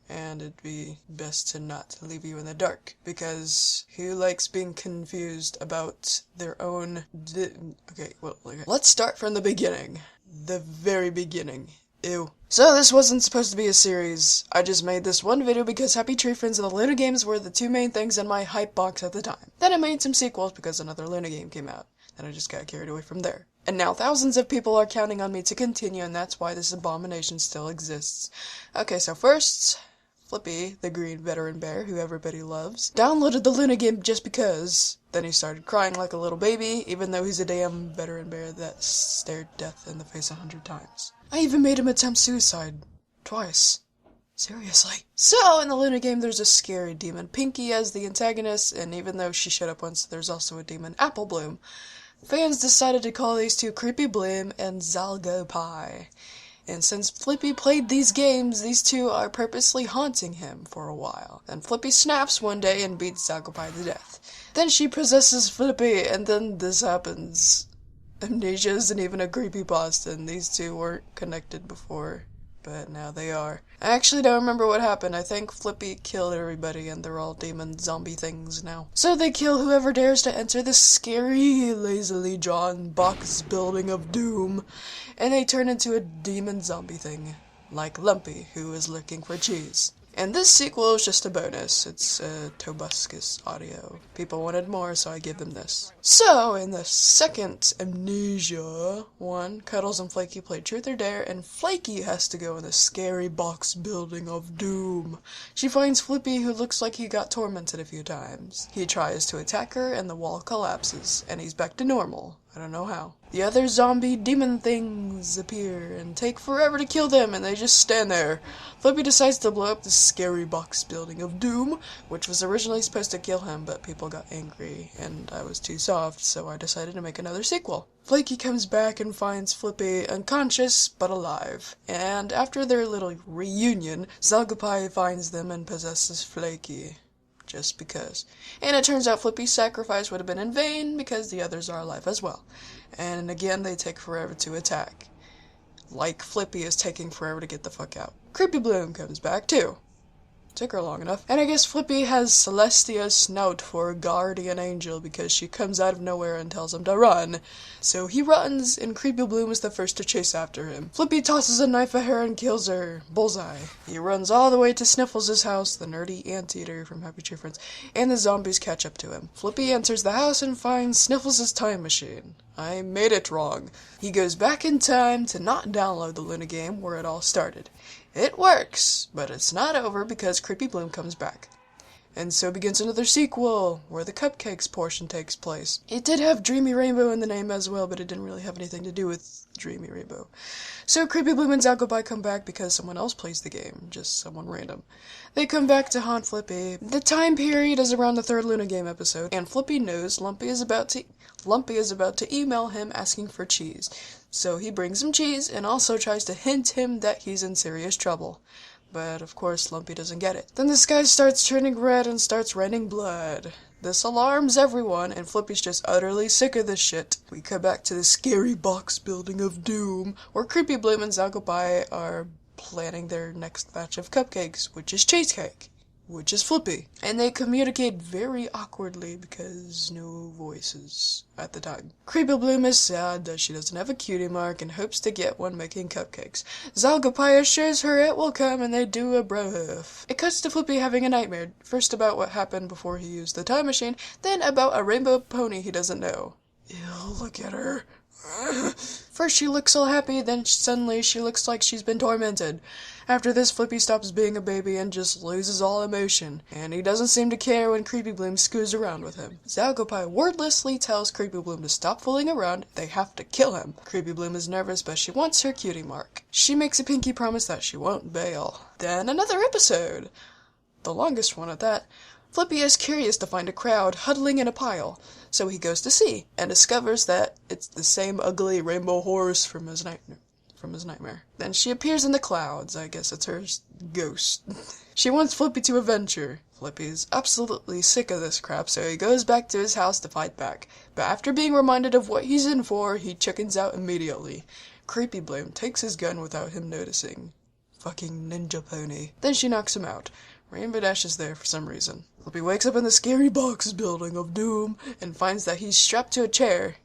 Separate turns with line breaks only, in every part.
and it'd be best to not leave you in the dark, because who likes being confused about their own okay, let's start from the beginning. The very beginning. Ew. So this wasn't supposed to be a series. I just made this one video because Happy Tree Friends and the Luna games were the two main things in my hype box at the time. Then I made some sequels because another Luna game came out. Then I just got carried away from there. And now thousands of people are counting on me to continue, and that's why this abomination still exists. Okay, so first, Flippy, the green veteran bear who everybody loves, downloaded the Luna game just because. Then he started crying like a little baby, even though he's a damn veteran bear that stared death in the face 100 times. I even made him attempt suicide. Twice. Seriously. So, in the Luna game, there's a scary demon Pinky as the antagonist, and even though she showed up once, there's also a demon Apple Bloom. Fans decided to call these two Creepy Bloom and Zalgo Pie. And since Flippy played these games, these two are purposely haunting him for a while. Then Flippy snaps one day and beats Zalgo Pie to death. Then she possesses Flippy, and then this happens. Amnesia isn't even a creepypasta, and these two weren't connected before, but now they are. I actually don't remember what happened. I think Flippy killed everybody and they're all demon zombie things now. So they kill whoever dares to enter this scary, lazily drawn box building of doom, and they turn into a demon zombie thing, like Lumpy, who is looking for cheese. And this sequel is just a bonus. It's Tobuscus audio. People wanted more, so I give them this. So, in the second Amnesia one, Cuddles and Flaky play Truth or Dare, and Flaky has to go in the scary box building of doom. She finds Flippy, who looks like he got tormented a few times. He tries to attack her, and the wall collapses, and he's back to normal. I don't know how. The other zombie demon things appear and take forever to kill them, and they just stand there. Flippy decides to blow up the scary box building of doom, which was originally supposed to kill him, but people got angry, and I was too soft, so I decided to make another sequel. Flaky comes back and finds Flippy unconscious, but alive. And after their little reunion, Zalgo Pie finds them and possesses Flaky. Just because. And it turns out Flippy's sacrifice would have been in vain because the others are alive as well. And again, they take forever to attack. Like Flippy is taking forever to get the fuck out. Creepy Bloom comes back too. Took her long enough. And I guess Flippy has Celestia's snout for a guardian angel because she comes out of nowhere and tells him to run. So he runs, and Creepy Bloom is the first to chase after him. Flippy tosses a knife at her and kills her. Bullseye. He runs all the way to Sniffles' house, the nerdy anteater from Happy Tree Friends, and the zombies catch up to him. Flippy enters the house and finds Sniffles' time machine. I made it wrong. He goes back in time to not download the Luna game where it all started. It works, but it's not over because Creepy Bloom comes back. And so begins another sequel, where the Cupcakes portion takes place. It did have Dreamy Rainbow in the name as well, but it didn't really have anything to do with Dreamy Rainbow. So Creepy Bloom and Zalgo Pie come back because someone else plays the game, just someone random. They come back to haunt Flippy. The time period is around the third Luna game episode, and Flippy knows Lumpy is about to email him asking for cheese. So he brings him cheese and also tries to hint him that he's in serious trouble. But of course Lumpy doesn't get it. Then the sky starts turning red and starts raining blood. This alarms everyone, and Flippy's just utterly sick of this shit. We come back to the scary box building of doom, where Creepy Bloom and Zalgo Pie are planning their next batch of cupcakes, which is cheesecake, which is Flippy. And they communicate very awkwardly because no voices at the time. Creepy Bloom is sad that she doesn't have a cutie mark and hopes to get one making cupcakes. Zalgo Pie assures her it will come, and they do a bro hoof. It cuts to Flippy having a nightmare, first about what happened before he used the time machine, then about a rainbow pony he doesn't know. Ew, look at her. First she looks all happy, then suddenly she looks like she's been tormented. After this, Flippy stops being a baby and just loses all emotion, and he doesn't seem to care when Creepy Bloom screws around with him. Zalgo Pie wordlessly tells Creepy Bloom to stop fooling around, they have to kill him. Creepy Bloom is nervous, but she wants her cutie mark. She makes a pinky promise that she won't bail. Then another episode! The longest one at that. Flippy is curious to find a crowd huddling in a pile, so he goes to see, and discovers that it's the same ugly rainbow horse from his nightmare. Then she appears in the clouds. I guess it's her ghost. She wants Flippy to avenge her. Flippy's absolutely sick of this crap, so he goes back to his house to fight back. But after being reminded of what he's in for, he chickens out immediately. Creepy Bloom takes his gun without him noticing. fucking ninja pony. Then she knocks him out. Rainbow Dash is there for some reason. Flippy wakes up in the scary box building of doom and finds that he's strapped to a chair.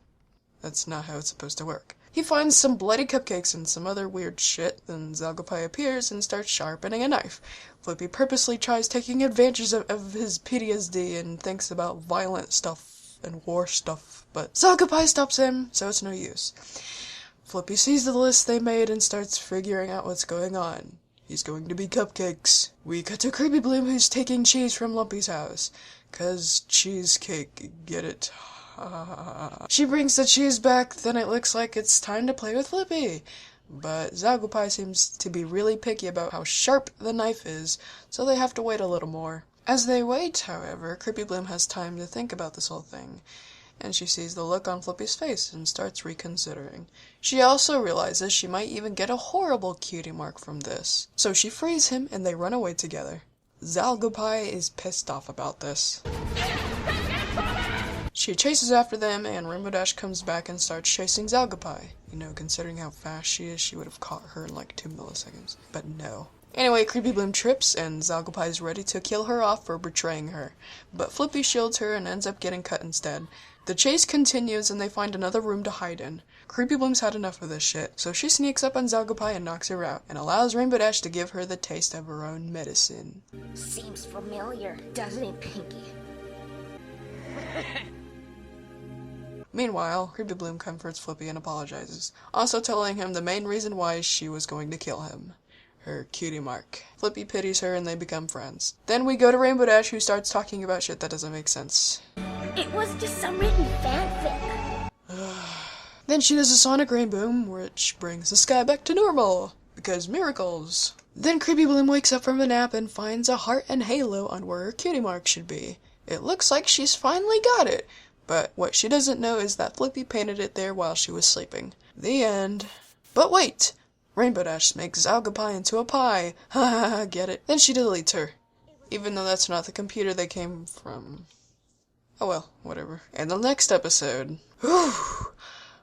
That's not how it's supposed to work. He finds some bloody cupcakes and some other weird shit, then Zalgopai appears and starts sharpening a knife. Flippy purposely tries taking advantage of his PTSD and thinks about violent stuff and war stuff, but Zalgopai stops him, so it's no use. Flippy sees the list they made and starts figuring out what's going on. He's going to be Cupcakes. We cut to Creepy Bloom, who's taking cheese from Lumpy's house. 'Cause cheesecake, get it? She brings the cheese back, then it looks like it's time to play with Flippy. But Zalgopai seems to be really picky about how sharp the knife is, so they have to wait a little more. As they wait, however, Creepy Bloom has time to think about this whole thing, and she sees the look on Flippy's face and starts reconsidering. She also realizes she might even get a horrible cutie mark from this, so she frees him and they run away together. Zalgopai is pissed off about this. She chases after them, and Rainbow Dash comes back and starts chasing Zalgopai. You know, considering how fast she is, she would have caught her in like 2 milliseconds. But no. Anyway, Creepy Bloom trips, and Zalgopai is ready to kill her off for betraying her. But Flippy shields her and ends up getting cut instead. The chase continues, and they find another room to hide in. Creepy Bloom's had enough of this shit, so she sneaks up on Zalgopai and knocks her out, and allows Rainbow Dash to give her the taste of her own medicine.
Seems familiar, doesn't it, Pinky?
Meanwhile, Creepy Bloom comforts Flippy and apologizes, also telling him the main reason why she was going to kill him. Her cutie mark. Flippy pities her and they become friends. Then we go to Rainbow Dash, who starts talking about shit that doesn't make sense.
It was just some written fanfic.
Then she does a sonic rainbow, which brings the sky back to normal. Because miracles. Then Creepy Bloom wakes up from a nap and finds a heart and halo on where her cutie mark should be. It looks like she's finally got it. But what she doesn't know is that Flippy painted it there while she was sleeping. The end. But wait! Rainbow Dash makes Zalgopai into a pie. Ha ha ha, get it? Then she deletes her. Even though that's not the computer they came from. Oh well, whatever. In the next episode. Whew!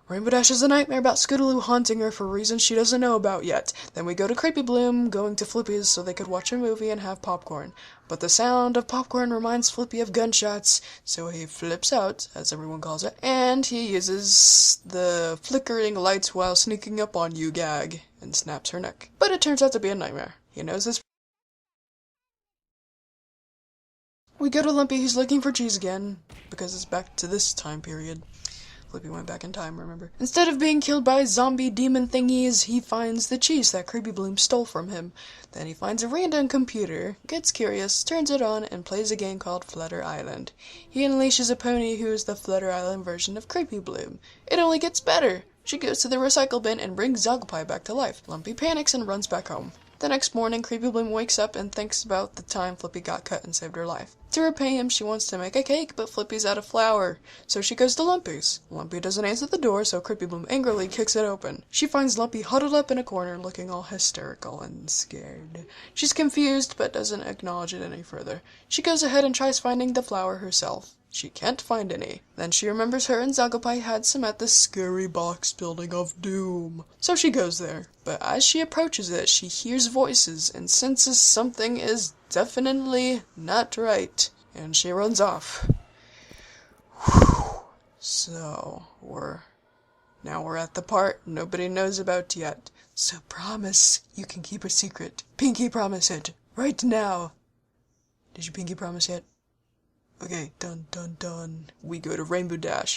Rainbow Dash has a nightmare about Scootaloo haunting her for reasons she doesn't know about yet. Then we go to Creepy Bloom, going to Flippy's so they could watch a movie and have popcorn. But the sound of popcorn reminds Flippy of gunshots, so he flips out, as everyone calls it, and he uses the flickering lights while sneaking up on you gag, and snaps her neck. But it turns out to be a nightmare. He knows this. We go to Lumpy, who's looking for cheese again, because it's back to this time period. Flippy went back in time, remember? Instead of being killed by zombie demon thingies, he finds the cheese that Creepy Bloom stole from him. Then he finds a random computer, gets curious, turns it on, and plays a game called Flutter Island. He unleashes a pony who is the Flutter Island version of Creepy Bloom. It only gets better! She goes to the recycle bin and brings Zalgopai back to life. Lumpy panics and runs back home. The next morning, Creepy Bloom wakes up and thinks about the time Flippy got cut and saved her life. To repay him, she wants to make a cake, but Flippy's out of flour, so she goes to Lumpy's. Lumpy doesn't answer the door, so Creepy Bloom angrily kicks it open. She finds Lumpy huddled up in a corner, looking all hysterical and scared. She's confused, but doesn't acknowledge it any further. She goes ahead and tries finding the flour herself. She can't find any. Then she remembers her and Zalgopai had some at the scary box building of doom. So she goes there. But as she approaches it, she hears voices and senses something is definitely not right. And she runs off. Whew. So, we're at the part nobody knows about yet. So promise you can keep a secret. Pinky promise it. Right now. Did you pinky promise yet? Okay, done. We go to Rainbow Dash,